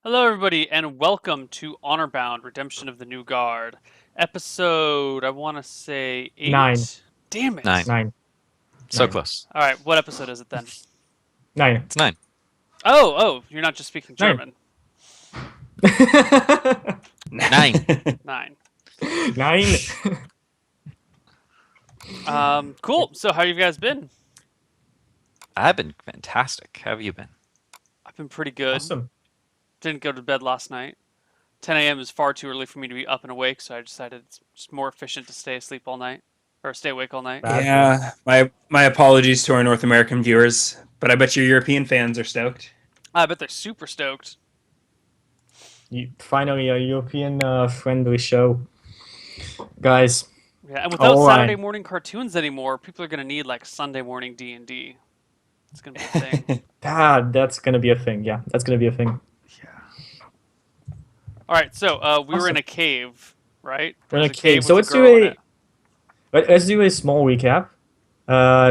Hello, everybody, and welcome to Honorbound: Redemption of the New Guard, episode. I want to say Nine. 8. Damn Nine. it! Nine. So Nine. close. All right, what episode is it then? Nine. It's nine. Oh, you're not just speaking Nine. German. Nine. 9. Nine. Cool. So, how you guys been? I've been fantastic. How have you been? I've been pretty good. Awesome. Didn't go to bed last night. 10 a.m. is far too early for me to be up and awake, so I decided it's just more efficient to stay asleep all night or stay awake all night. Bad Yeah, my apologies to our North American viewers, but I bet your European fans are stoked. I bet they're super stoked. Finally, a European friendly show. Guys, Yeah, and without All right. Saturday morning cartoons anymore, people are gonna need like Sunday morning D&D. It's gonna be a thing. that's gonna be a thing. Yeah, that's gonna be a thing. All right, so we were in Awesome. a cave, right? We're in a There's cave. So with let's a girl in do it. let's do a small recap.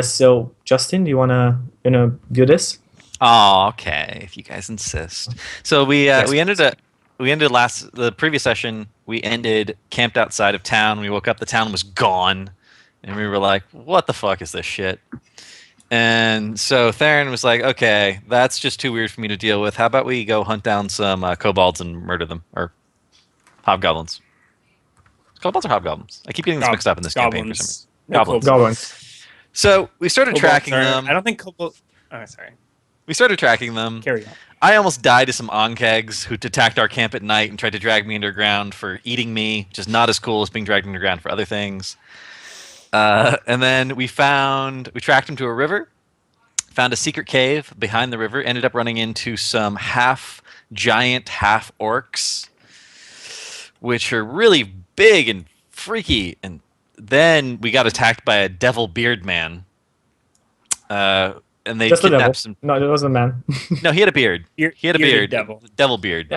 So Justin, do you wanna do this? Oh, okay. If you guys insist. So Yes, we ended the previous session. We ended camped outside of town. We woke up. The town was gone, and we were like, "What the fuck is this shit?" And so Theron was like, "Okay, that's just too weird for me to deal with. How about we go hunt down some kobolds and murder them, or hobgoblins? Kobolds or hobgoblins? I keep getting this mixed up in this campaign for some reason. Goblins. Goblins. So we started Kobolds tracking are- them. I don't think kobolds. Oh, sorry. We started tracking them. Carry on. I almost died to some onkegs who attacked our camp at night and tried to drag me underground for eating me, which is not as cool as being dragged underground for other things. And then we tracked him to a river, found a secret cave behind the river, ended up running into some half giant, half orcs, which are really big and freaky. And then we got attacked by a devil beard man. And they Just the devil. kidnapped some. No, it was a man. No, he had a beard. He had a Bearded beard. devil. Devil beard.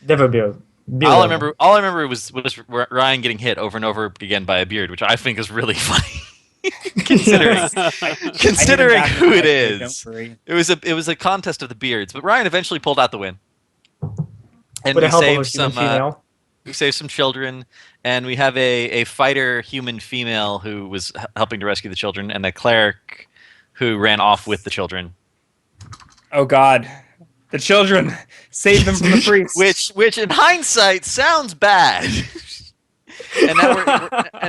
Devil beard. All I remember was Ryan getting hit over and over again by a beard, which I think is really funny, considering considering I hit him back who with it my beard, is. Don't worry. It was a contest of the beards, but Ryan eventually pulled out the win, and With the we help of a saved human some female. we saved some children, and we have a fighter human female who was helping to rescue the children, and a cleric who ran off with the children. Oh God, the children, save them from the priest. Which in hindsight sounds bad. And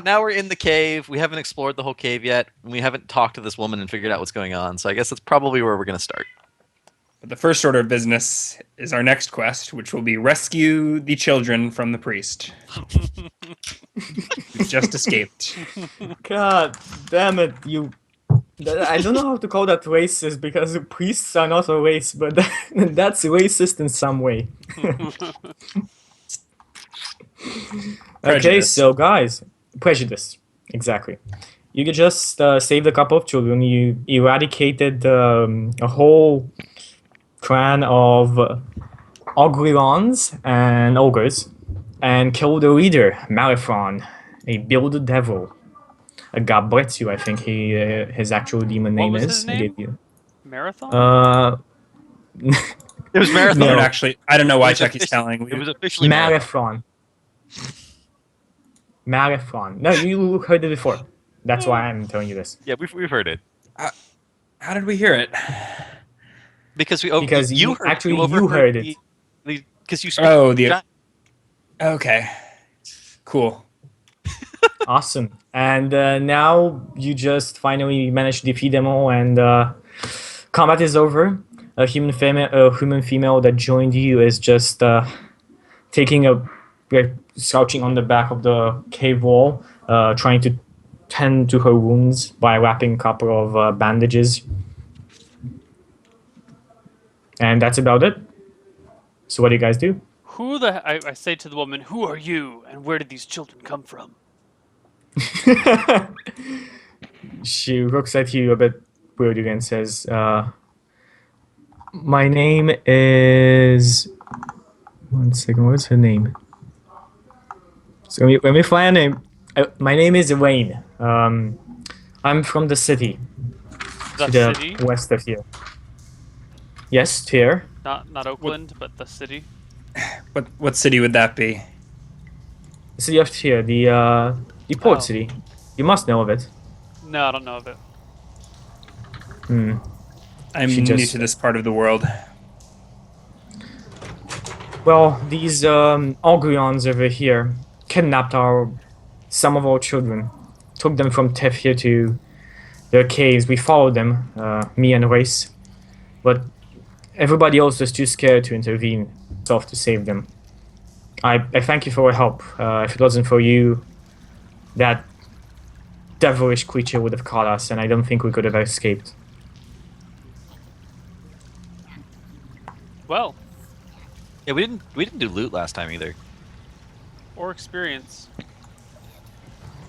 now we're in the cave. We haven't explored the whole cave yet, and we haven't talked to this woman and figured out what's going on. So I guess that's probably where we're going to start. But the first order of business is our next quest, which will be rescue the children from the priest. Who's just escaped. God damn it, you. I don't know how to call that racist because priests are not a race, but that's racist in some way. Okay, Prejudice. so guys, prejudice. Exactly. You could just saved a couple of children. You eradicated a whole clan of Ogrilons and ogres, and killed the leader, Malifron, a bearded devil. Gabretsu, I think his actual demon What name was is. his I name? gave you. Marathon? It was marathon. I No. don't actually. I don't know why It was Chucky's offici- telling. It was officially marathon. Malifron. Malifron. No, you heard it before. That's why I'm telling you this. Yeah, we've heard it How did we hear it? because Because you overheard heard it. because you Oh, the. Okay. Cool. Awesome. And now you just finally managed to defeat them all, and combat is over. A human female that joined you is just crouching on the back of the cave wall, trying to tend to her wounds by wrapping a couple of bandages. And that's about it. So what do you guys do? I say to the woman, who are you, and where did these children come from? She looks at you a bit weirdly and says, my name is... One second, what's her name? So let me find a name. My name is Wayne. I'm from the city. The to the city? west of here. Yes, here. Not Oakland, but the city. What city would that be? The city of here, the port Oh. city. You must know of it. No, I don't know of it. Hmm. I'm She new just- to this part of the world. Well, these Ogrions over here kidnapped some of our children, took them from Tef here to their caves. We followed them, me and Race, but everybody else was too scared to intervene, to save them. I thank you for your help. If it wasn't for you, that devilish creature would have caught us, and I don't think we could have escaped. Well, Yeah, we didn't do loot last time either. or experience.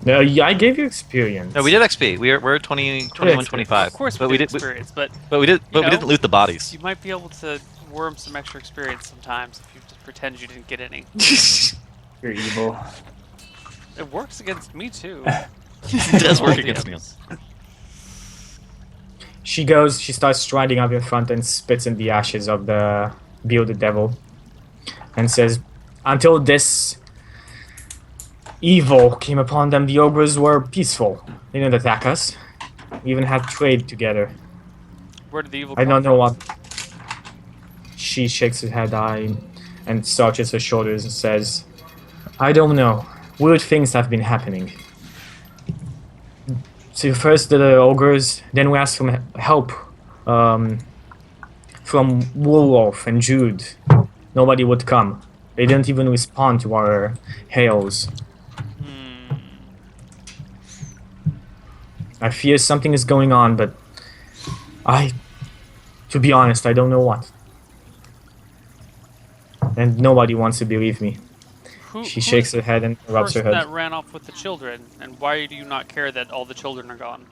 Yeah, I gave you experience. No, we did XP. We're at 20, 21, 25. Of course, but we we did did. experience, but But we know, didn't loot the bodies. you might be able to worm some extra experience sometimes if you just pretend you didn't get any. You're evil. It works against me too. It does work All the against me. others. She starts striding up in front and spits in the ashes of the bearded devil and says, "Until this evil came upon them, the ogres were peaceful. They didn't attack us. We even had trade together. Where did the evil I come don't know from? what." She shakes her head and starches her shoulders and says, "I don't know. Weird things have been happening. So first the ogres, then we asked for help from Wolf and Jude. Nobody would come. They didn't even respond to our hails. Hmm. I fear something is going on, but to be honest, I don't know what. And nobody wants to believe me." She shakes her head and rubs her person head. that ran off with the children, and why do you not care that all the children are gone?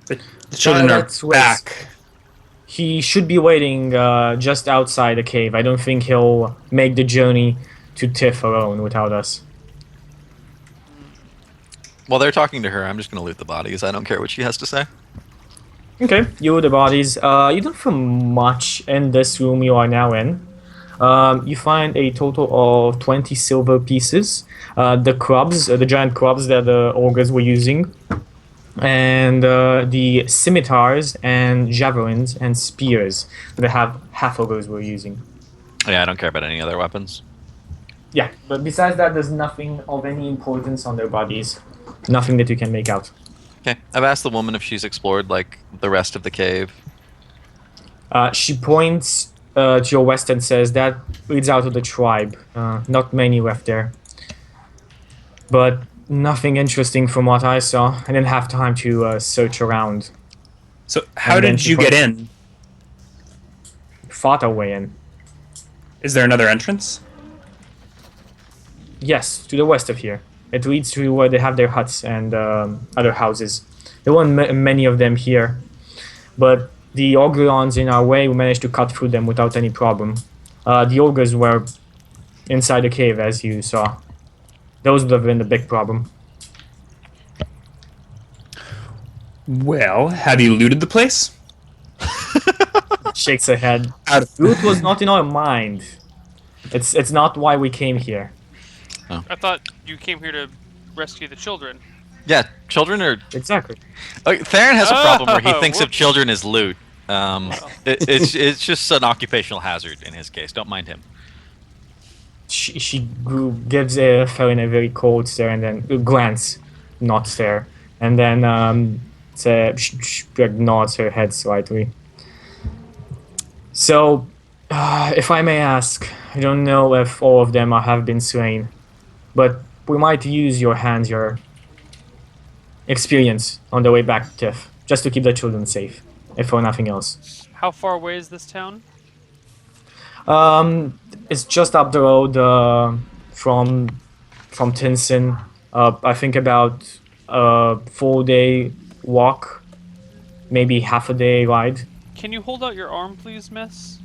The children are That's Race. back. He should be waiting just outside the cave. I don't think he'll make the journey to Tiff alone without us. While they're talking to her, I'm just gonna loot the bodies. I don't care what she has to say. Okay, you with the bodies. You don't find much in this room you are now in. You find a total of 20 silver pieces. The clubs, the giant clubs that the ogres were using. And the scimitars and javelins and spears that half ogres were using. Yeah, I don't care about any other weapons. Yeah, but besides that, there's nothing of any importance on their bodies. Nothing that you can make out. Okay, I've asked the woman if she's explored like the rest of the cave. She points to your west and says that leads out to the tribe. Not many left there. But nothing interesting from what I saw. I didn't have time to search around. So how And then did she you get points- in? Fought our way in. Is there another entrance? Yes, to the west of here. It leads to where they have their huts and other houses. There weren't many of them here. But the Ogrions in our way, we managed to cut through them without any problem. The ogres were inside the cave, as you saw. Those would have been the big problem. Well, have you looted the place? Shakes her head. Out of Loot was not in our mind. It's not why we came here. I thought you came here to rescue the children. Yeah, children are. Exactly. Theron has a problem where he thinks of whoops. children as loot. It's just an occupational hazard in his case. Don't mind him. She gives Felin a very cold stare and then glance, not stare, and then she nods her head slightly. So, if I may ask, I don't know if all of them have been slain, but we might use your hands, your experience on the way back to Tiff, just to keep the children safe, if for nothing else. How far away is this town? It's just up the road from Tinson. I think about a 4-day walk, maybe half a day ride. Can you hold out your arm, please, miss?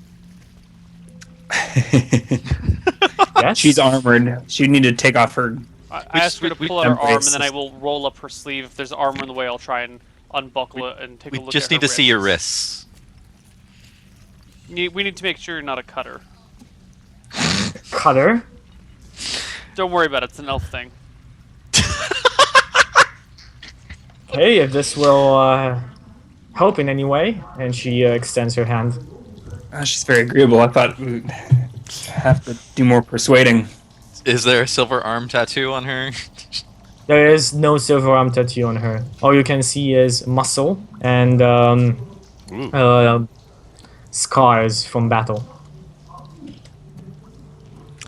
Yes. She's armored. She'd need to take off her. I asked her to pull out her arm, embrace and then I this. will roll up her sleeve. If there's armor in the way, I'll try and unbuckle it and take a We look just at need her to see your wrists. wrists. We need to make sure you're not a cutter. cutter. Don't worry about it. It's an elf thing. Hey, if this will help in any way, and she extends her hand. She's very agreeable. I thought we'd have to do more persuading. Is there a silver arm tattoo on her? There is no silver arm tattoo on her. All you can see is muscle and scars from battle.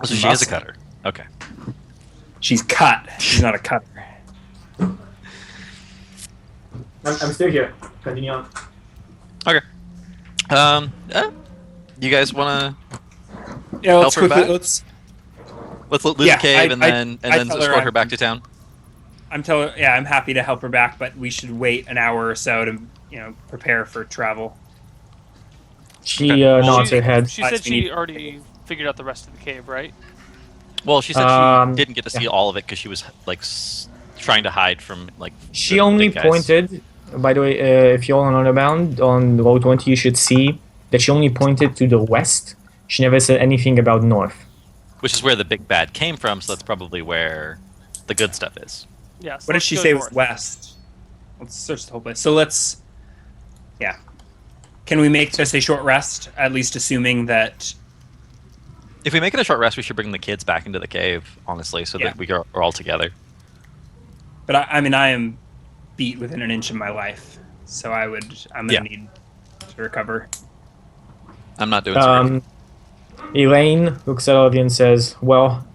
So she is a cutter. Okay. She's cut. She's not a cutter. I'm still here. Continue on. Okay. You guys want Yeah, Help let's her quickly. back? Let's. to loot Yeah, the cave and I then tell her escort her I'm- back to town? I'm happy to help her back, but we should wait an hour or so to, prepare for travel. She Okay. nods her head. She Lights said we she need. already figured out the rest of the cave, right? Well, she said Um, she didn't get to see all of it because she was like trying to hide from like. She the only big guys. pointed. By the way, if you're on Honorbound on roll 20, you should see that she only pointed to the west. She never said anything about north. Which is where the big bad came from, so that's probably where the good stuff is. Yes. What did she say was west? Let's search the whole place. So let's. Yeah. Can we make this a short rest? At least assuming that. If we make it a short rest, we should bring the kids back into the cave, honestly, so Yeah. that we are all together. But I mean, I am beat within an inch of my life, so I'm gonna Yeah. need to recover. I'm not doing so great. Elaine looks at Olivia and says, "Well,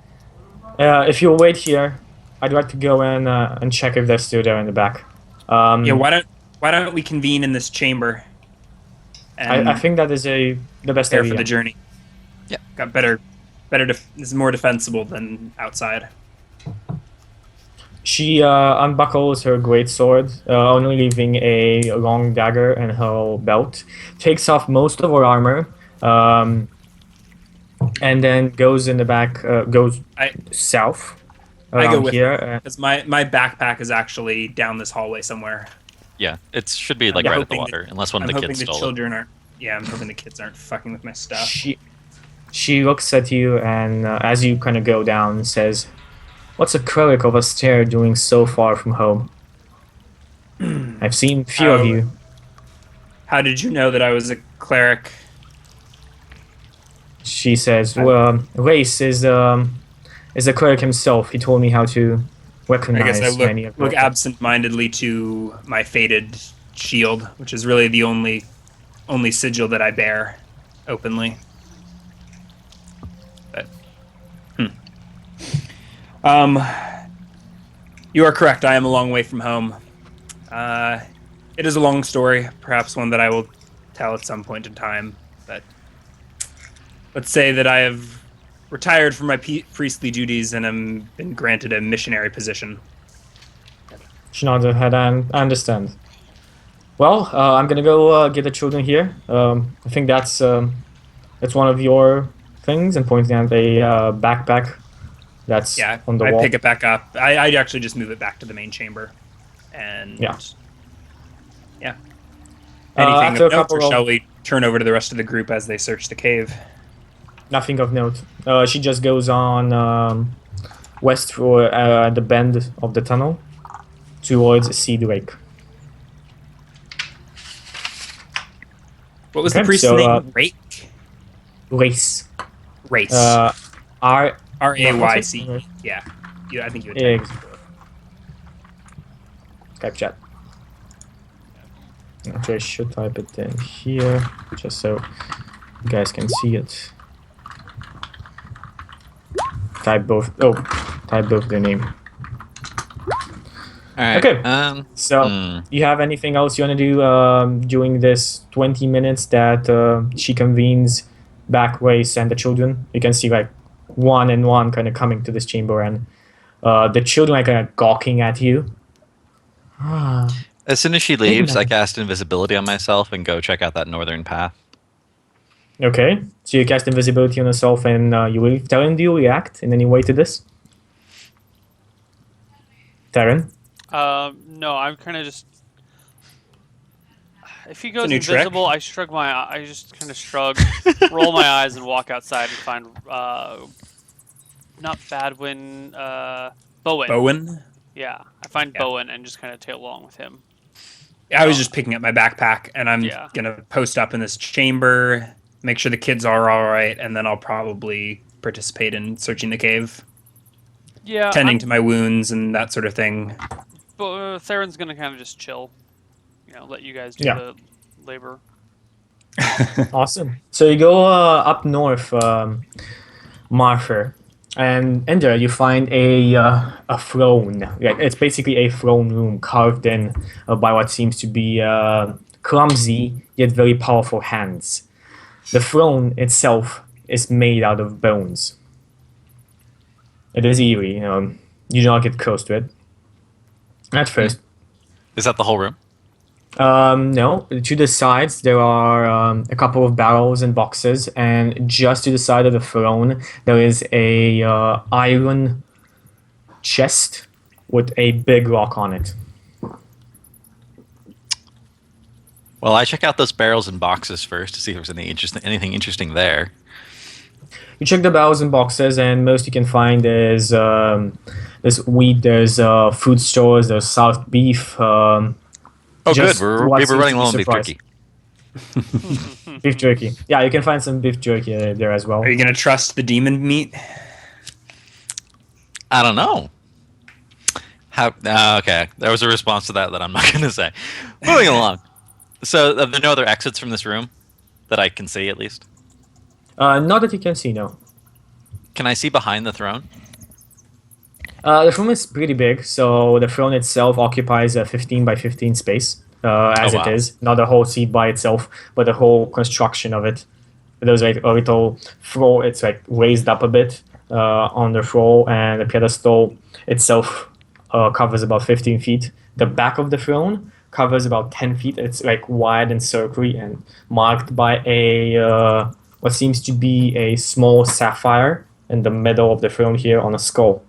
if you'll wait here, I'd like to go in and check if they're still there in the back." Yeah. Why don't we convene in this chamber? And I think that is the best prepare idea. for the journey. Yeah. Got better. This is more defensible than outside. She unbuckles her great sword, only leaving a long dagger in her belt, takes off most of her armor, and then goes in the back, goes south I go around with here. Because my backpack is actually down this hallway somewhere. Yeah, it should be like Yeah, right at the hoping that- water, unless one of I'm the hoping kids the stole it. children aren't. Yeah, I'm hoping the kids aren't fucking with my stuff. She looks at you and, as you kind of go down, says, "What's a cleric of a stair doing so far from home? I've seen few of you." How did you know that I was a cleric? She says, "Well, Race is a cleric himself. He told me how to I recognize guess I many of look your- absent-mindedly to my faded shield, which is really the only sigil that I bear openly. But, you are correct. I am a long way from home. It is a long story, perhaps one that I will tell at some point in time. But let's say that I have retired from my priestly duties and am been granted a missionary position. She nods her head and I understand. Well, I'm gonna go get the children here. I think that's one of your things, and pointing at a backpack that's Yeah, on the I wall. pick it back up. I'd actually just move it back to the main chamber. And Yeah. yeah. After Anything a of note, couple or of- shall we turn over to the rest of the group as they search the cave? Nothing of note. She just goes on west for the bend of the tunnel towards Seed Lake. What was Okay, the priest's so, name? Rake? Race. Race. R. Rayce. Yeah. I think you would. Eggs. Skype chat. Actually, I should type it in here just so you guys can see it. Type both. Oh, type both their name. All right. Okay. So, you have anything else you want to do during this 20 minutes that she convenes back Race and the children? You can see like one and one kind of coming to this chamber, and the children are kind of gawking at you. As soon as she leaves, I Amen. cast invisibility on myself and go check out that northern path. Okay, so you cast invisibility on yourself and you leave. Taryn, do you react in any way to this? Taryn? No, I'm kind of just. If he goes new trick. invisible, I just kind of shrug, roll my eyes, and walk outside and find not Badwin. Bowen. Bowen. Yeah, I find Yeah. Bowen and just kind of tail along with him. I was just picking up my backpack, and I'm Yeah. gonna post up in this chamber, make sure the kids are all right, and then I'll probably participate in searching the cave, Yeah, tending to my wounds and that sort of thing. But Theron's gonna kind of just chill. Let you guys do Yeah. the labor. Awesome. So you go up north, Martha, and in there you find a throne. Yeah, it's basically a throne room carved in by what seems to be clumsy yet very powerful hands. The throne itself is made out of bones. It is eerie. You do not get close to it at first. Is that the whole room? No, to the sides there are a couple of barrels and boxes, and just to the side of the throne there is a iron chest with a big rock on it. Well, I check out those barrels and boxes first to see if there's anything interesting there. You check the barrels and boxes, and most you can find is there's wheat, there's food stores, there's salt beef. Oh, Just good. what We were seems running to be low on beef surprised. jerky. Beef jerky. Yeah, you can find some beef jerky there as well. Are you gonna trust the demon meat? I don't know. Okay, there was a response to that I'm not going to say. Moving along. So, are there no other exits from this room that I can see, at least? Not that you can see, no. Can I see behind the throne? The throne is pretty big, so the throne itself occupies a 15 by 15 space, as Oh, wow. it is. Not the whole seat by itself, but the whole construction of it. There's like a little floor, it's like raised up a bit on the floor, and the pedestal itself covers about 15 feet. The back of the throne covers about 10 feet. It's like wide and circular and marked by a what seems to be a small sapphire in the middle of the throne here on a skull.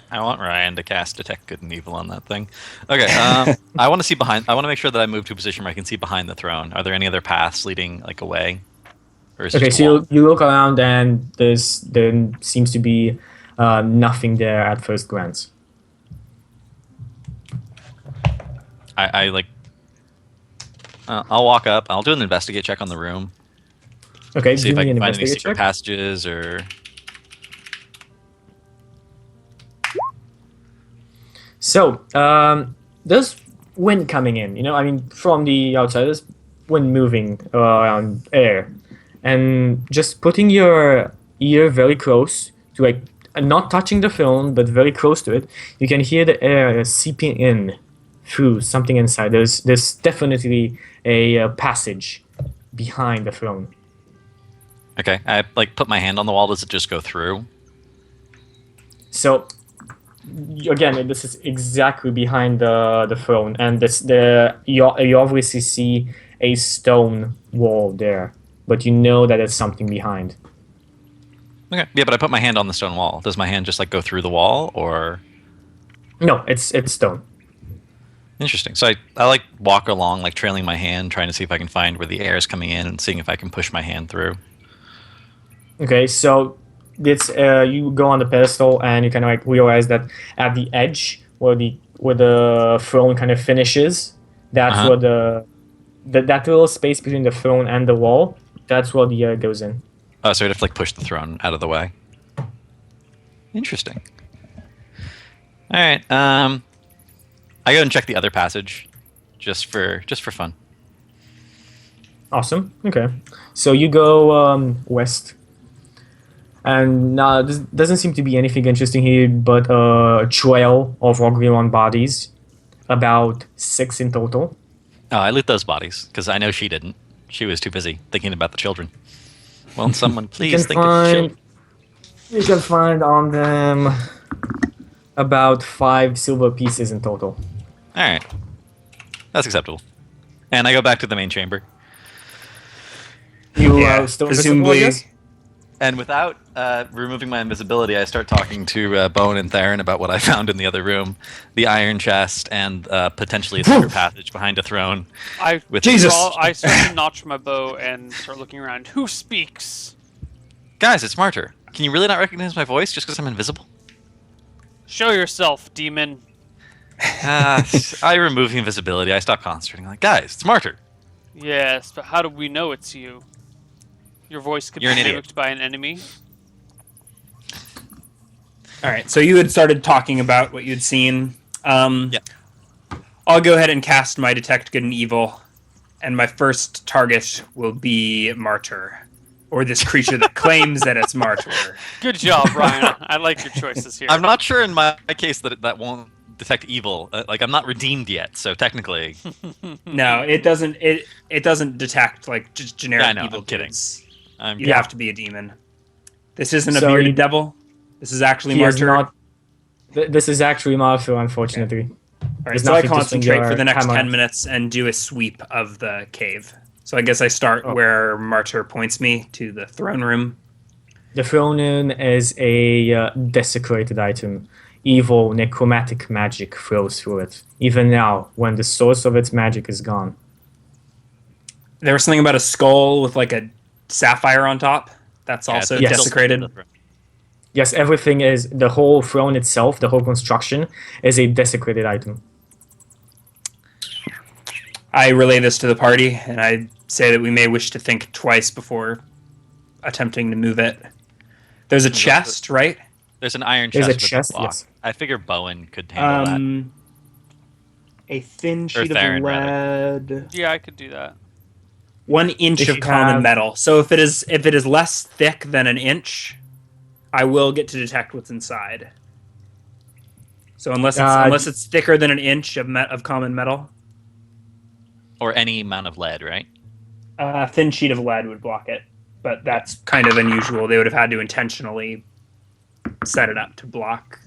I want Ryan to cast Detect Good and Evil on that thing. Okay, I want to see behind. I want to make sure that I move to a position where I can see behind the throne. Are there any other paths leading like away? Or is it Okay, just a wall? so you look around and there seems to be nothing there at first glance. I like. I'll walk up. I'll do an investigate check on the room. Okay, See give if I me an can find any investigate secret check. passages or. So, there's wind coming in. I mean, from the outside, there's wind moving around air, and just putting your ear very close to like not touching the film, but very close to it, you can hear the air seeping in through something inside. There's definitely a passage behind the throne. Okay, I like put my hand on the wall. Does it just go through? So again, this is exactly behind the throne, and you obviously see a stone wall there, but you know that there's something behind. Okay, yeah, but I put my hand on the stone wall. Does my hand just like go through the wall, or? No, it's stone. Interesting. So I like walk along, like trailing my hand, trying to see if I can find where the air is coming in, and seeing if I can push my hand through. Okay, so it's you go on the pedestal and you kind of like realize that at the edge where the throne kind of finishes, that's Uh-huh. where that little space between the throne and the wall, that's where the air goes in. Oh, so I'd have to like push the throne out of the way. Interesting. All right. I go and check the other passage, just for fun. Awesome. Okay, so you go west. And this doesn't seem to be anything interesting here, but a trail of Ogrion bodies, about 6 in total. Oh, I loot those bodies because I know she didn't. She was too busy thinking about the children. Won't someone please think of children? You can find on them about 5 silver pieces in total. All right, that's acceptable. And I go back to the main chamber. You Yeah, still presumably. invisible, I guess? And without removing my invisibility, I start talking to Bowen and Theron about what I found in the other room, the iron chest, and potentially a secret passage behind a throne. I With Jesus! I start to notch my bow and start looking around. Who speaks? Guys, it's Martyr. Can you really not recognize my voice just because I'm invisible? Show yourself, demon. I remove the invisibility. I stop concentrating. I'm like, guys, it's Martyr. Yes, but how do we know it's you? Your voice could You're be an idiot. mimicked by an enemy. All right, so you had started talking about what you'd seen. Yeah. I'll go ahead and cast my Detect Good and Evil, and my first target will be Martyr, or this creature that claims that it's Martyr. Good job, Ryan. I like your choices here. I'm not sure in my case that won't detect evil. Like, I'm not redeemed yet, so technically. No, it doesn't. It doesn't detect like just generic Yeah, I know, evil I'm kidding. dudes. I'm You have to be a demon. This isn't a So bearded you- devil. This is actually He is Martyr. not. This is actually Martha, unfortunately. All right, There's so I nothing to concentrate swing for the your next hammer 10 at. minutes and do a sweep of the cave. So I guess I start Oh. where Martyr points me to the throne room. The throne room is a desecrated item. Evil necromantic magic flows through it, even now, when the source of its magic is gone. There was something about a skull with like a sapphire on top. That's Yeah, also it's Yes. built into desecrated. the throne. Yes, everything is. The whole throne itself, the whole construction, is a desecrated item. I relay this to the party, and I say that we may wish to think twice before attempting to move it. There's a There's chest, right? There's an iron There's chest a with chest, block. yes. I figure Bowen could handle that. A thin sheet Theron, of lead. Yeah, I could do that. 1 inch If of you common have- metal. So if it is less thick than an inch, I will get to detect what's inside. So unless it's thicker than an inch of common metal, Or any amount of lead, right? a thin sheet of lead would block it. But that's kind of unusual. They would have had to intentionally set it up to block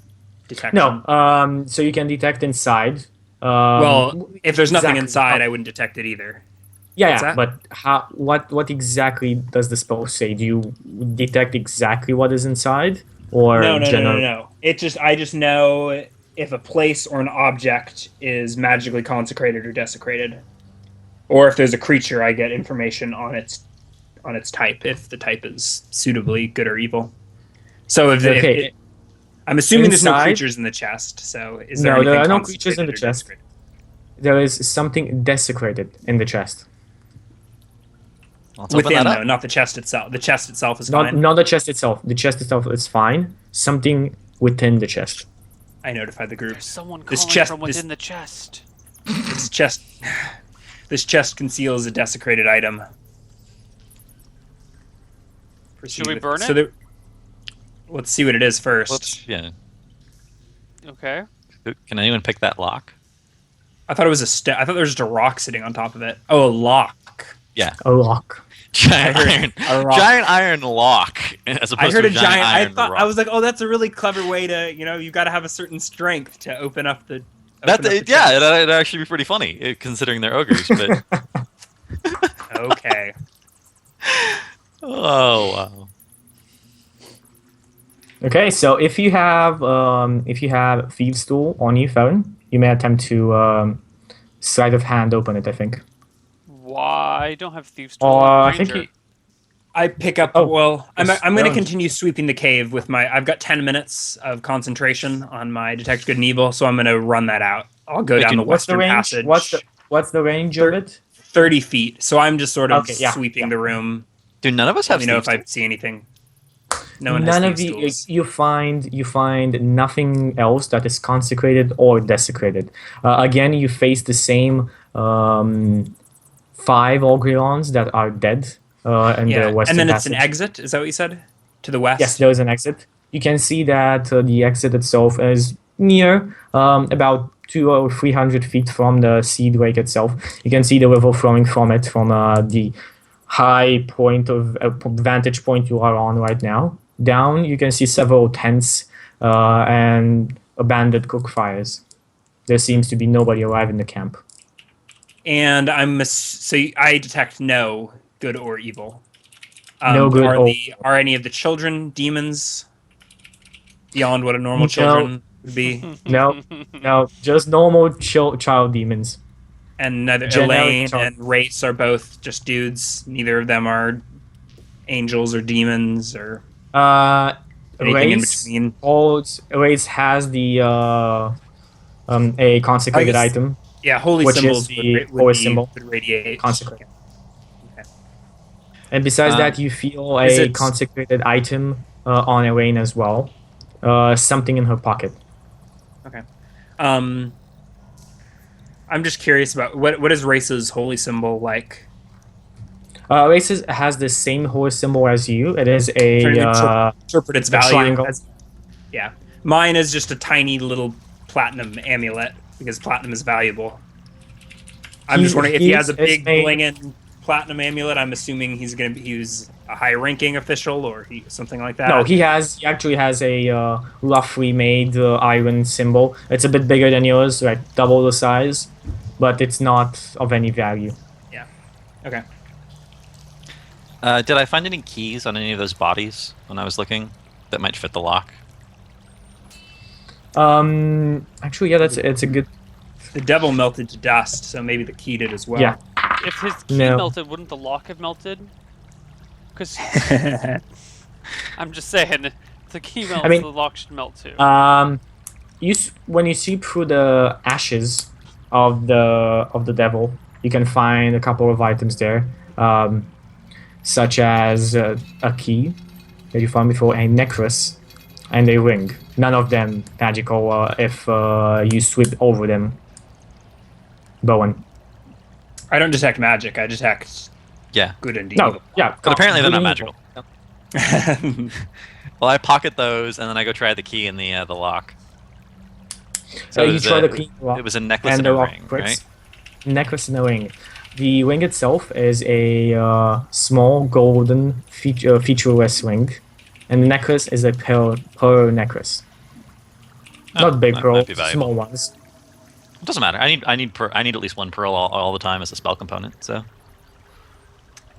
detection. No, so you can detect inside. Well, if there's nothing exactly. inside, I wouldn't detect it either. Yeah, What's yeah, that? but what exactly does the spell say? Do you detect exactly what is inside, or No. I just know if a place or an object is magically consecrated or desecrated, or if there's a creature, I get information on its type if the type is suitably good or evil. So Okay. I'm assuming there's no Inside? creatures in the chest. So is there No, there anything are no creatures in the consecrated or chest. desecrated? There is something desecrated in the chest. Let's open Within that though, up. not the chest itself. The chest itself is Not fine. not the chest itself. The chest itself is fine. Something within the chest. I notified the group. There's someone This calling chest- from this- within the chest. This chest conceals a desecrated item. Should we burn it? Let's see what it is first. Yeah. Okay. Can anyone pick that lock? I thought it was I thought there was just a rock sitting on top of it. Oh, a lock. Yeah. A lock. Giant I heard iron. a rock. Giant iron lock. As opposed I heard to a giant. I iron thought rock. I was like, oh, that's a really clever way to, you got to have a certain strength to open up the. That, open up the yeah, chest. it'd actually be pretty funny considering they're ogres. But Okay. oh wow. Okay, so if you have thieves' tool on your phone, you may attempt to sleight of hand open it. I think. Why? I don't have thieves' tool. Or I'm a I think ranger. you, I pick up. Oh, Well, I'm yes, going to don't. continue sweeping the cave with my. I've got 10 minutes of concentration on my detect good and evil, so I'm going to run that out. I'll go Wait, down the what's the western range? passage. What's the range of it? 30 feet. So I'm just sort of Okay, yeah, sweeping yeah. the room. Do none of us Let have me know if thieves' I see anything. No one None has of thieves' the tools. you find nothing else that is consecrated or desecrated. Again, you face the same 5 Ogrions that are dead in Yeah, the western and then it's an passage. exit. Is that what you said? To the west. Yes, there is an exit. You can see that the exit itself is near about 200 or 300 feet from the sea lake itself. You can see the river flowing from it from the high point of vantage point you are on right now. Down, you can see several tents and abandoned cook fires. There seems to be nobody alive in the camp. And so I detect no good or evil. No good Are any of the children demons beyond what a normal No. children would be? No, no, just normal child demons. And neither Generic Elaine child. and Race are both just dudes. Neither of them are angels or demons or Anything in Race between? Race has the a I consecrated guess, item, yeah, holy which symbols is the holy symbol would radiate. consecrated. Okay. And besides Um, that, you feel Is a it consecrated item on Elaine as well. Something in her pocket. okay? Um, I'm just curious about what is Race's holy symbol like? Races has the same holy symbol as you. It is Trying to interpret its a value triangle. as yeah. Mine is just a tiny little platinum amulet because platinum is valuable. I'm just wondering if he has a Is big made. blingin' platinum amulet. I'm assuming he's a high-ranking official or something like No, that. he actually has a roughly made iron symbol. It's a bit bigger than yours, like double the size, but it's not of any value. Yeah. Okay. Did I find any keys on any of those bodies when I was looking that might fit the lock? Actually, yeah, it's a good. The devil melted to dust, so maybe the key did as Yeah, well. If his key no. melted, wouldn't the lock have melted? Because I'm just saying, if the key melts, mean, the lock should melt too. When you see through the ashes of the devil, you can find a couple of items there, such as a key that you found before, a necklace, and a ring. None of them magical if you sweep over them. Bowen. I don't detect magic. I detect Yeah, good and No, evil. yeah, but apparently they're good not and evil. magical. Well, I pocket those, and then I go try the key in the lock. So You try to clean the lock, it was a necklace and the a lock ring, breaks. right? Necklace and a ring. The ring itself is a small golden featureless ring, and the necklace is a pearl necklace. Oh, Not big that might pearls, be valuable. small ones. It doesn't matter. I need at least one pearl all the time as a spell component. So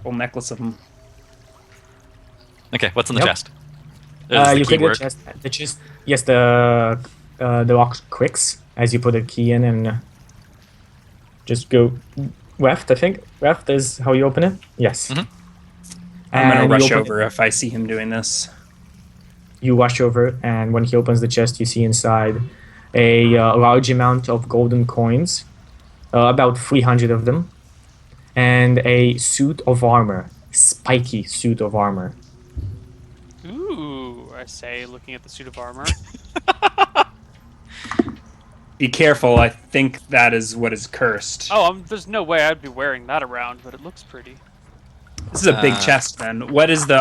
Whole necklace of them. okay, what's in the Yep. chest? Does the You key click work? the chest. Yes, the lock clicks as you put the key in and just go left. I think left is how you open it. Yes. Mhm. I'm gonna And you rush open it. over if I see him doing this. You rush over, and when he opens the chest, you see inside a large amount of golden coins, about 300 of them, and a suit of armor, spiky suit of armor. Ooh, I say, looking at the suit of armor. Be careful. I think that is what is cursed. Oh, there's no way I'd be wearing that around, but it looks pretty. This is a big chest, then. What is the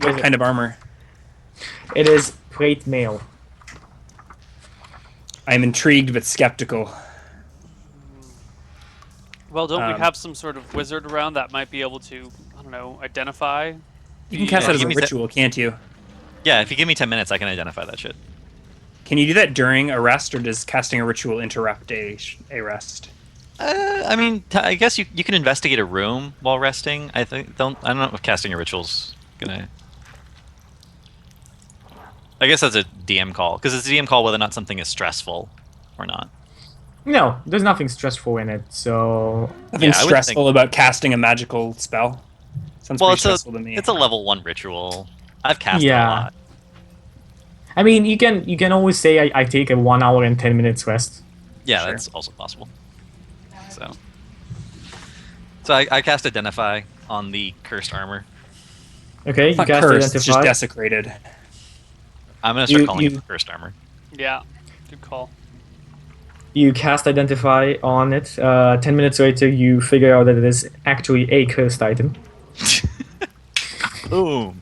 what kind of armor? It is plate mail. I'm intrigued but skeptical. Well, don't we Um, have some sort of wizard around that might be able to, I don't know, identify? You can cast Yeah, that as a give me that- ritual, can't you? Yeah, if you give me 10 minutes, I can identify that shit. Can you do that during a rest, or does casting a ritual interrupt a rest? I mean, I guess you can investigate a room while resting. I don't know if casting a ritual's gonna. I guess that's a DM call because it's a DM call whether or not something is stressful or not. No, there's nothing stressful in it, so Nothing Yeah, I would stressful about casting a magical spell. Sounds Well, pretty it's stressful to me. a level 1 ritual. I've cast it a Yeah. lot. I mean, you can always say I take a 1 hour and 10 minutes rest. Yeah, Sure. that's also possible. So I cast Identify on the cursed armor. Okay, It's you not cast cursed, it's just identify. desecrated. I'm gonna start You- calling you- it cursed armor. Yeah, good call. You cast identify on it. 10 minutes later, you figure out that it is actually a cursed item. Boom!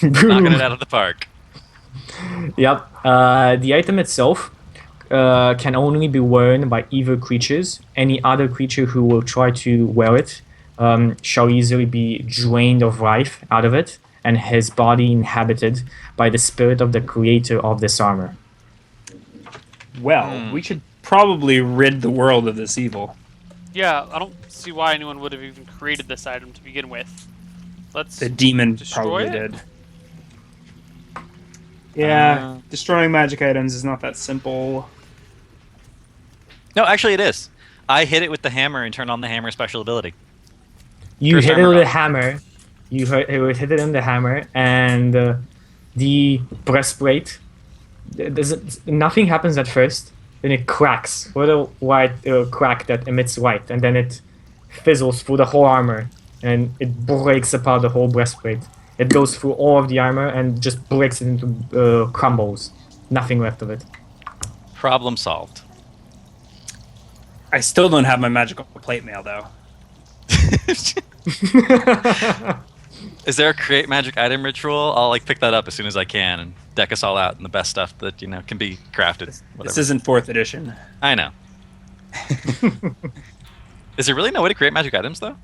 Knocking it out of the park. Yep. The item itself can only be worn by evil creatures. Any other creature who will try to wear it shall easily be drained of life out of it, and his body inhabited by the spirit of the creator of this armor. Well, we should probably rid the world of this evil. Yeah, I don't see why anyone would have even created this item to begin with. Let's The demon destroy probably it? did. Yeah, destroying magic items is not that simple. No, actually, it is. I hit it with the hammer and turned on the hammer special ability. You Cursed hit it armor with a gone. hammer. You hit it in the hammer, and the breastplate. Nothing happens at first. Then it cracks, a little white crack that emits light, and then it fizzles through the whole armor, and it breaks apart the whole breastplate. It goes through all of the armor and just breaks it into crumbles. Nothing left of it. Problem solved. I still don't have my magical plate mail though. Is there a create magic item ritual? I'll like pick that up as soon as I can and deck us all out in the best stuff that can be crafted. Whatever. This isn't 4th edition. I know. Is there really no way to create magic items though?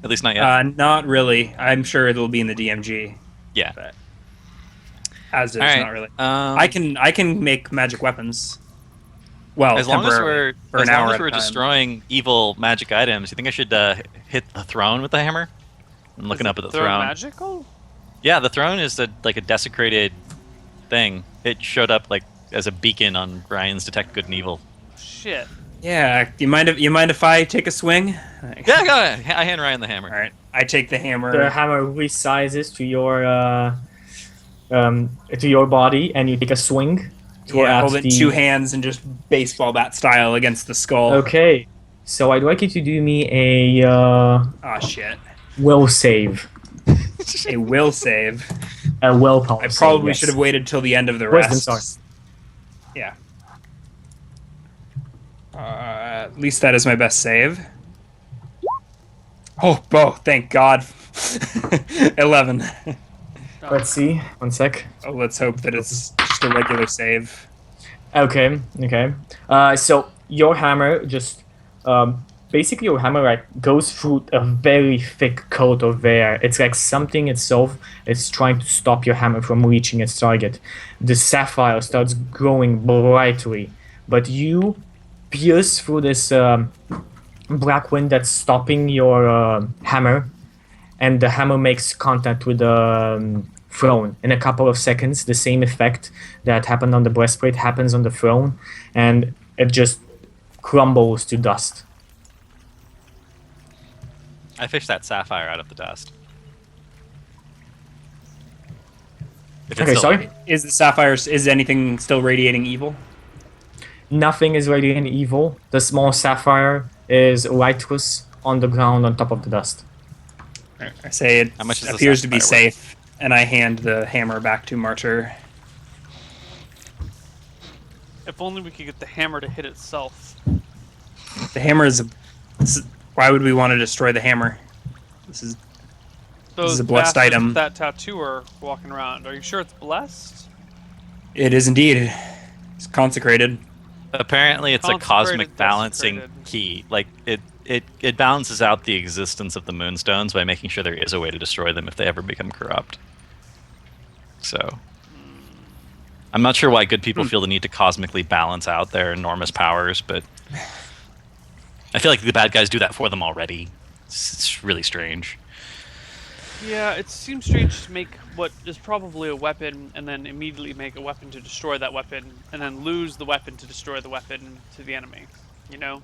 At least not yet. Not really. I'm sure it'll be in the DMG. Yeah. But as is, All right. not really. I can make magic weapons. Well, as long as temporarily, we're for an hour at a we're time. destroying evil magic items, you think I should hit the throne with the hammer? I'm looking up at the throne. Magical? Yeah, the throne is like a desecrated thing. It showed up like as a beacon on Ryan's detect good and evil. Shit. Yeah, you mind if I take a swing? Yeah, go ahead. I hand Ryan the hammer. All right, I take the hammer. The hammer resizes to your body, and you take a swing. Yeah, hold it in 2 hands and just baseball bat style against the skull. Okay, so I'd like you to do me a Oh shit. will save. A will save. A willpower. I probably save, should have waited till the end of the Wisdom, rest. sorry. Yeah. At least that is my best save. Oh, thank God. 11. Let's see. One sec. Oh, let's hope that it's just a regular save. Okay. So your hammer just basically your hammer like goes through a very thick coat of air. It's like something itself is trying to stop your hammer from reaching its target. The sapphire starts glowing brightly, but you pierce through this black wind that's stopping your hammer, and the hammer makes contact with the throne. In a couple of seconds, the same effect that happened on the breastplate happens on the throne, and it just crumbles to dust. I fished that sapphire out of the dust. If it's Okay, still sorry? there. Is the sapphire? Is anything still radiating evil? Nothing is radiant evil. The small sapphire is lightless on the ground on top of the dust. I say it How much is the appears to be sapphire worth? safe, and I hand the hammer back to Martyr. If only we could get the hammer to hit itself. The hammer is why would we want to destroy the hammer? This is Those a blessed bastards item. with that tattoo are walking around. Are you sure it's blessed? it is indeed. It's consecrated. Apparently, it's a Consecrated, cosmic balancing desecrated. key. Like it balances out the existence of the moonstones by making sure there is a way to destroy them if they ever become corrupt. So, I'm not sure why good people feel the need to cosmically balance out their enormous powers, but I feel like the bad guys do that for them already. It's really strange. Yeah, it seems strange to make what is probably a weapon and then immediately make a weapon to destroy that weapon and then lose the weapon to destroy the weapon to the enemy. You know?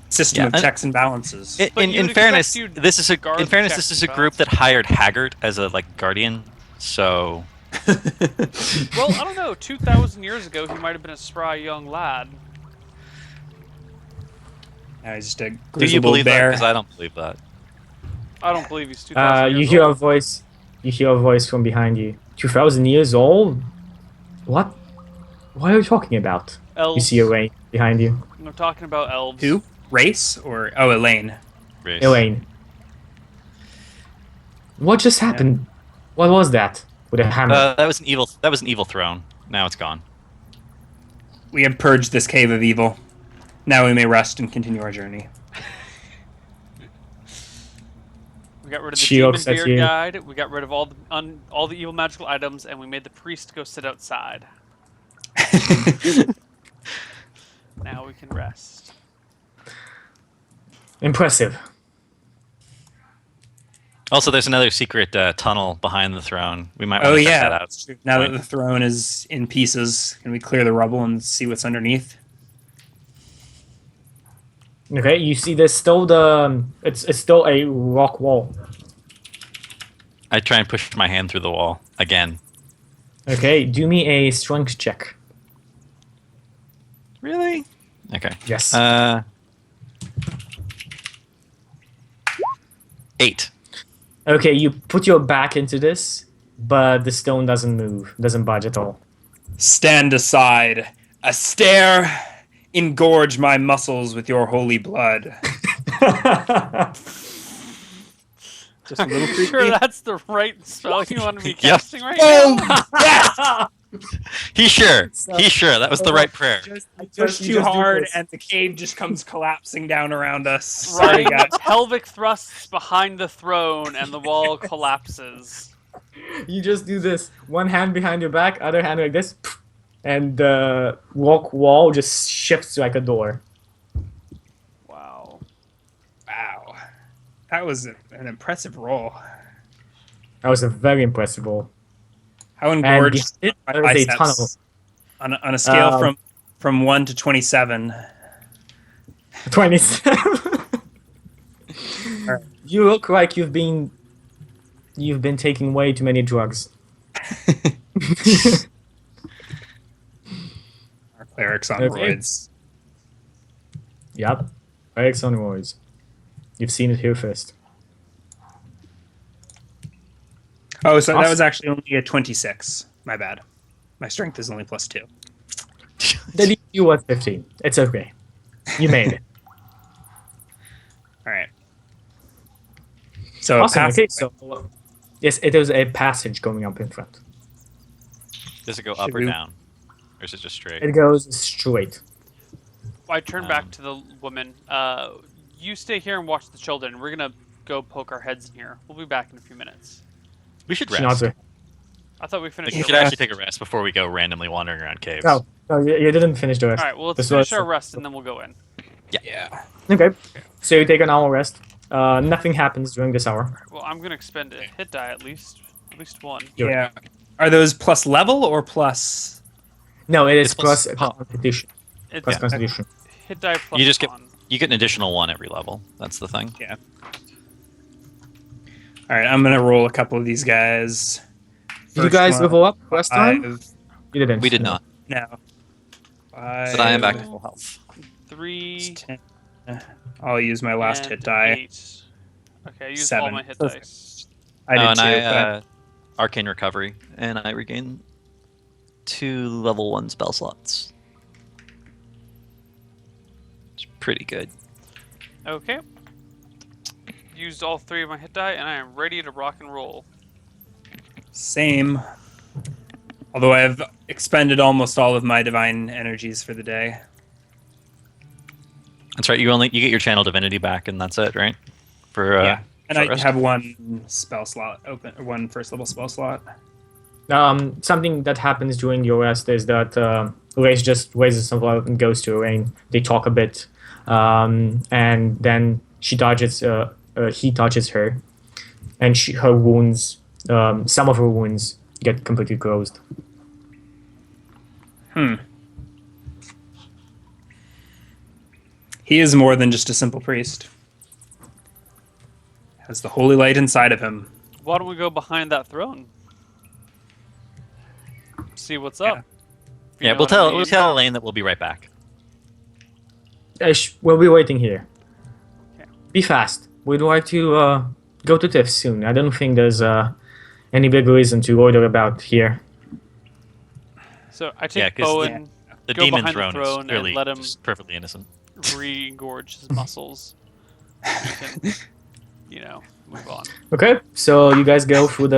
System Yeah, of and- checks and balances. But In you'd fairness, expect you'd this is a guard in the fairness checks this is and a group that hired Haggart as a guardian. So Well, I don't know. 2,000 years ago, he might have been a spry young lad. He's just a do you grizzled believe that? bear. Because I don't believe that. I don't believe he's 2,000 You years hear a old. voice. You hear a voice from behind you. 2,000 years old? What? What are you talking about? Elves. You see Elaine behind you. I'm talking about elves. Who? Race or Elaine? Race. Elaine. What just happened? What was that? With a hammer? That was an evil. That was an evil throne. Now it's gone. We have purged this cave of evil. Now we may rest and continue our journey. We got rid of the She demon looks at beard you. guide. We got rid of all the evil magical items, and we made the priest go sit outside. Now we can rest. Impressive. Also, there's another secret tunnel behind the throne. We might want Oh to check yeah, that out. that's true. Now that the throne is in pieces, can we clear the rubble and see what's underneath? Okay, you see there's still the... It's still a rock wall. I try and push my hand through the wall again. Okay, do me a strength check. Really? Okay. Yes. 8. Okay, you put your back into this, but the stone doesn't move, doesn't budge at all. Stand aside. A stare. Engorge my muscles with your holy blood. Just a little creepy. Sure, that's the right spell you want to be Yep. casting right Boom! now. Yes! He's sure. So- He's sure. That was the right prayer. I push you too do hard, this. and the cave just comes collapsing down around us. Sorry, Ryan guys. pelvic thrusts behind the throne, and the wall collapses. You just do this. One hand behind your back, other hand like this, and the rock wall just shifts like a door. Wow. Wow. That was an impressive roll. That was a very impressive roll. How And engorged behind it, my there is a biceps. tunnel. On a scale Um, from 1 to 27. 27. Alright. You look like you've been taking way too many drugs. Our clerics on Okay. roids. Yep. Eric's on roids. You've seen it here first. Oh, so that Awesome. was actually only a 26. My bad. My strength is only +2. Then you was 15. It's okay. You made it. All right. So Awesome. Okay, passageway. so yes, it is a passage going up in front. Does it go up Should or we- down? Or is it just straight? It goes straight. I turn back Um, to the woman. You stay here and watch the children. We're gonna go poke our heads in here. We'll be back in a few minutes. We should She rest. nods her. I thought we Like, finished. we our should rest. actually take a rest before we go randomly wandering around caves. No, you didn't finish the rest. All right. Well, let's This finish was- our rest and then we'll go in. Yeah. Okay. So you take an hour rest. Nothing happens during this hour. Well, I'm gonna expend a hit die at least one. You're- Yeah. Are those plus level or plus? No, it is It's plus- plus constitution. It's Plus Yeah. constitution. hit die plus You just get- con. You get an additional 1 every level. That's the thing. All right. I'm gonna roll a couple of these guys. Did you First guys one, level up last time? 5. You didn't. We did not. No. 5. But I am back to full health. 3. 10. I'll use my last and hit die. 8. Okay, I used all 7. my hit Perfect. dice. I did and too. I but arcane recovery, and I regain 2 level 1 spell slots. It's pretty good. Okay. Used all 3 of my hit die, and I am ready to rock and roll. Same. Although I have expended almost all of my divine energies for the day. That's right. You get your channel divinity back, and that's it, right? For Yeah. And short I rest? have one spell slot open, or one first level spell slot. Something that happens during your rest is that Race just raises some up and goes to Rain. They talk a bit, and then she touches. He touches her, and her wounds. Some of her wounds get completely closed. He is more than just a simple priest. Has the holy light inside of him. Why don't we go behind that throne? See what's up. If you Yeah, know we'll what I tell mean. we'll tell Elaine that we'll be right back. We'll be waiting here. Okay. Be fast. We'd like to go to Tiff soon. I don't think there's any big reason to order about here. So I Yeah, take 'cause Bowen, The go demon behind the throne, throne is and clearly let him- just perfectly innocent. re-engorge his muscles. We can, move on. Okay, so you guys go through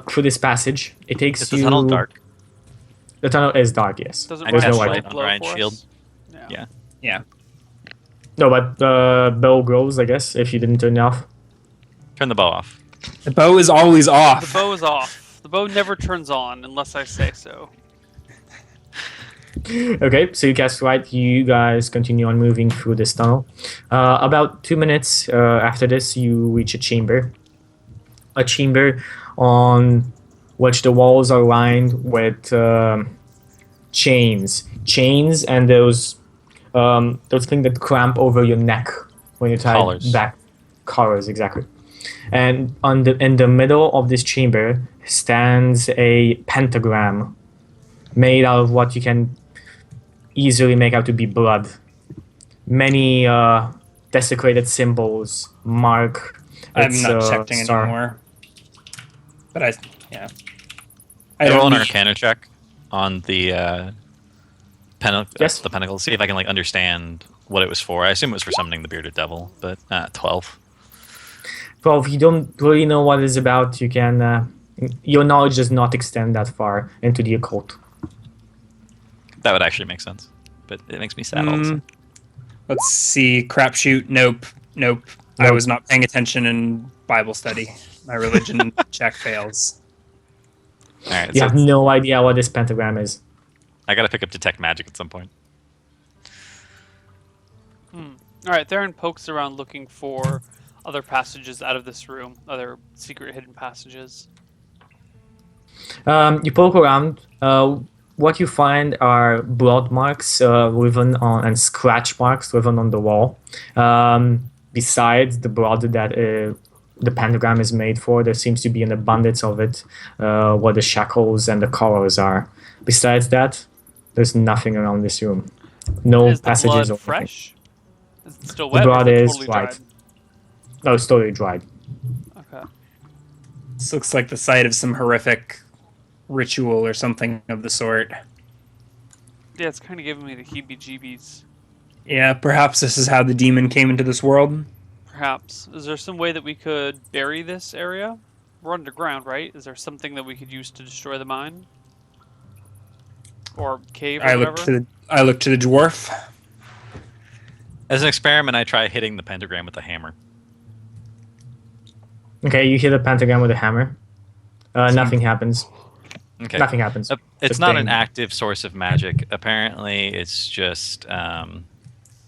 through this passage. It takes Is you. the tunnel dark? The tunnel is dark. Yes. Doesn't I There's cast no Ryan's light. light on glow Ryan's for shield. us? Yeah. Yeah. No, but the bell glows. I guess if you didn't turn it off. Turn the bow off. The bow is always The off. bow is off. The bow never turns on unless I say so. Okay, so you cast light. You guys continue on moving through this tunnel. About 2 minutes after this, you reach a chamber. A chamber on which the walls are lined with chains, and those things that clamp over your neck when you tie Collars. back. Collars, exactly. and in the middle of this chamber stands a pentagram made out of what you can easily make out to be blood. Many desecrated symbols mark I'm its not detecting star. anymore. But yeah. I roll an need- Arcana check on the Yes. the pentacle. See if I can like understand what it was for. I assume it was for summoning the bearded devil, but 12. Well, if you don't really know what it's about, you can. Your knowledge does not extend that far into the occult. That would actually make sense, but it makes me sad. All the same. Let's see. Crapshoot. Nope. I Nope. was not paying attention in Bible study. My religion check fails. All right, You so have no idea what this pentagram is. I gotta pick up detect magic at some point. All right, Theron pokes around looking for other passages out of this room, other secret hidden passages. You poke around. What you find are blood marks written on and scratch marks written on the wall. Besides the blood that the pentagram is made for, there seems to be an abundance of it where the shackles and the collars are. Besides that, there's nothing around this room. No Is the passages blood or anything. fresh? Is it still The wet? Or blood is it is totally white. dried? No, it's totally dried. Okay. This looks like the site of some horrific ritual or something of the sort. Yeah, it's kind of giving me the heebie-jeebies. Yeah, perhaps this is how the demon came into this world. Perhaps. Is there some way that we could bury this area? We're underground, right? Is there something that we could use to destroy the mine? Or cave or I whatever? look to the dwarf. As an experiment, I try hitting the pentagram with a hammer. Okay, you hit a pentagram with a hammer. Nothing happens. Okay. Nothing happens. It's Just not bang. an active source of magic. Apparently, it's just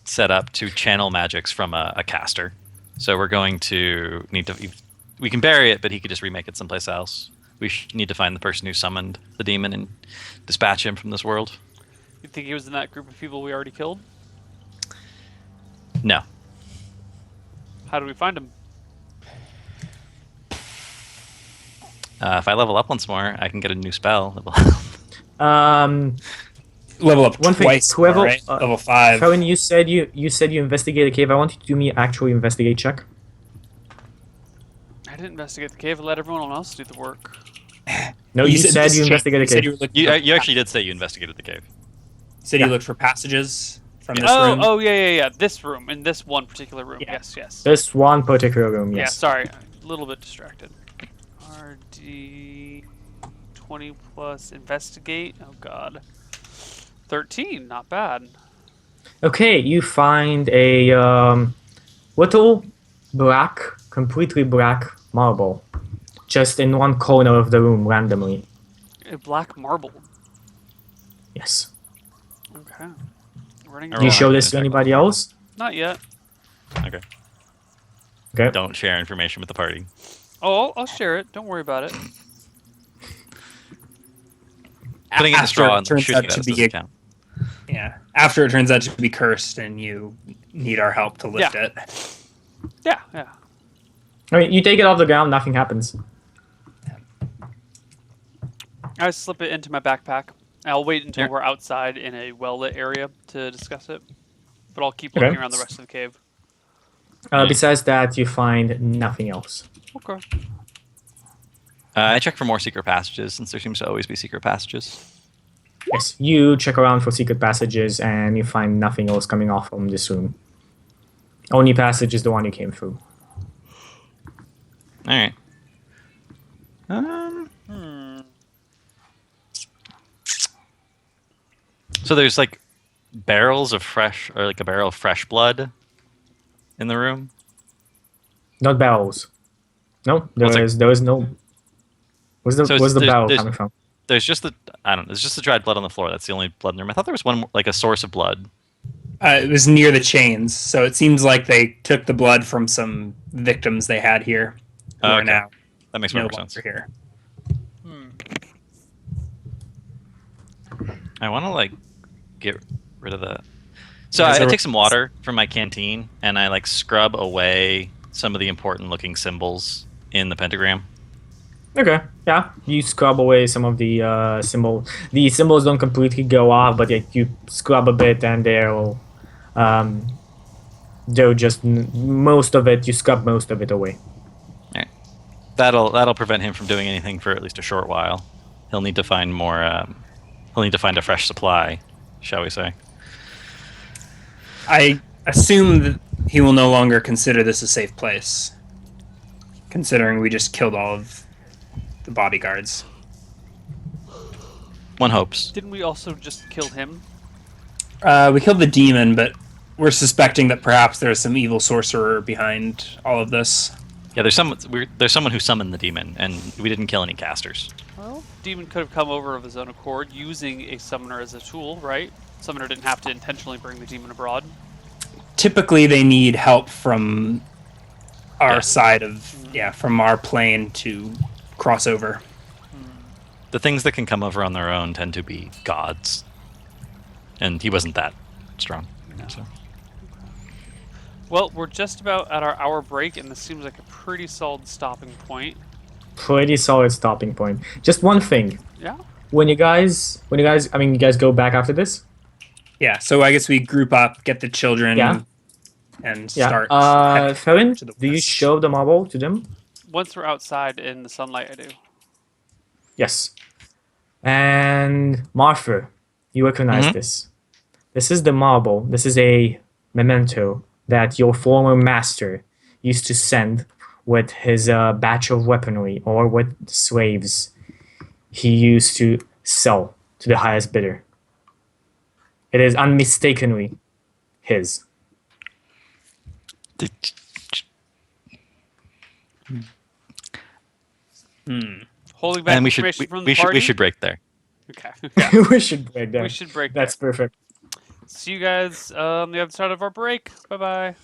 set up to channel magics from a caster. So we're going to need to. We can bury it, but he could just remake it someplace else. We need to find the person who summoned the demon and dispatch him from this world. You think he was in that group of people we already killed? No. How do we find him? If I level up once more, I can get a new spell. Level up One thing, twice. whoever- Right? Level 5. Farron, you said you investigate a cave. I want you to do me actually investigate check. I didn't investigate the cave. I let everyone else do the work. No, you said this you change- investigated a said cave. you were looking You for- actually did say you investigated the cave. said Yeah. you looked for passages from this Oh, room. oh, yeah. This room. In this one particular room. Yeah. Yes. This one particular room, Yeah, yes. sorry. A little bit distracted. RD 20 plus investigate. Oh god. 13, not bad. Okay, you find a little black, completely black marble, just in one corner of the room randomly. A black marble. Yes. Okay. Running. I Do you roll show an this to Arcana check. anybody else? Not yet. Okay. Okay. Don't share information with the party. Oh, I'll share it. Don't worry about it. Putting it in the After straw it and turns shooting out it to at us be doesn't a- count. Yeah. After it turns out to be cursed and you need our help to lift Yeah. it. Yeah. I mean, you take it off the ground, nothing happens. I slip it into my backpack. I'll wait until Yeah. we're outside in a well-lit area to discuss it. But I'll keep Okay. looking around the rest of the cave. Besides that, you find nothing else. Okay. I check for more secret passages since there seems to always be secret passages. Yes, you check around for secret passages and you find nothing else coming off from this room. Only passage is the one you came through. All right. So there's like barrels of fresh, or like a barrel of fresh blood in the room. Not barrels. No, Well, there is no. Where's the So where's the there's- barrel there's- coming from? There's just the there's just the dried blood on the floor. That's the only blood in the room. I thought there was one like a source of blood. It was near the chains, so it seems like they took the blood from some victims they had here who are Okay. now That makes no more longer sense. here. I want to like get rid of the. So Yeah, I so- take some water from my canteen and I like scrub away some of the important looking symbols in the pentagram. Okay, yeah. You scrub away some of the symbol. The symbols don't completely go off, but you scrub a bit, and um, they'll just most of it. You scrub most of it away. Alright. That'll prevent him from doing anything for at least a short while. He'll need to find more. He'll need to find a fresh supply, shall we say? I assume that he will no longer consider this a safe place, considering we just killed all of the bodyguards. One hopes. Didn't we also just kill him? We killed the demon, but we're suspecting that perhaps there's some evil sorcerer behind all of this. Yeah, there's someone who summoned the demon, and we didn't kill any casters. Well, demon could have come over of his own accord using a summoner as a tool, right? Summoner didn't have to intentionally bring the demon abroad. Typically, they need help from our Yeah. side of from our plane to cross over. The things that can come over on their own tend to be gods, and he wasn't that strong. So. Well, we're just about at our hour break, and this seems like a pretty solid stopping point. Pretty solid stopping point. Just one thing. Yeah. When you guys, I mean, you guys go back after this. Yeah, so I guess we group up, get the children, Yeah. and Yeah. start. heading Felin, to the do you west. show the marble to them? Once we're outside in the sunlight, I do. Yes. And Martha, you recognize this. This is the marble. This is a memento that your former master used to send with his batch of weaponry or with slaves he used to sell to the highest bidder. It is unmistakably his. Holding back And we should information from the we should party. we should break there. Okay. We should break that. We should break. That's perfect. See you guys on the other side of our break. Bye bye.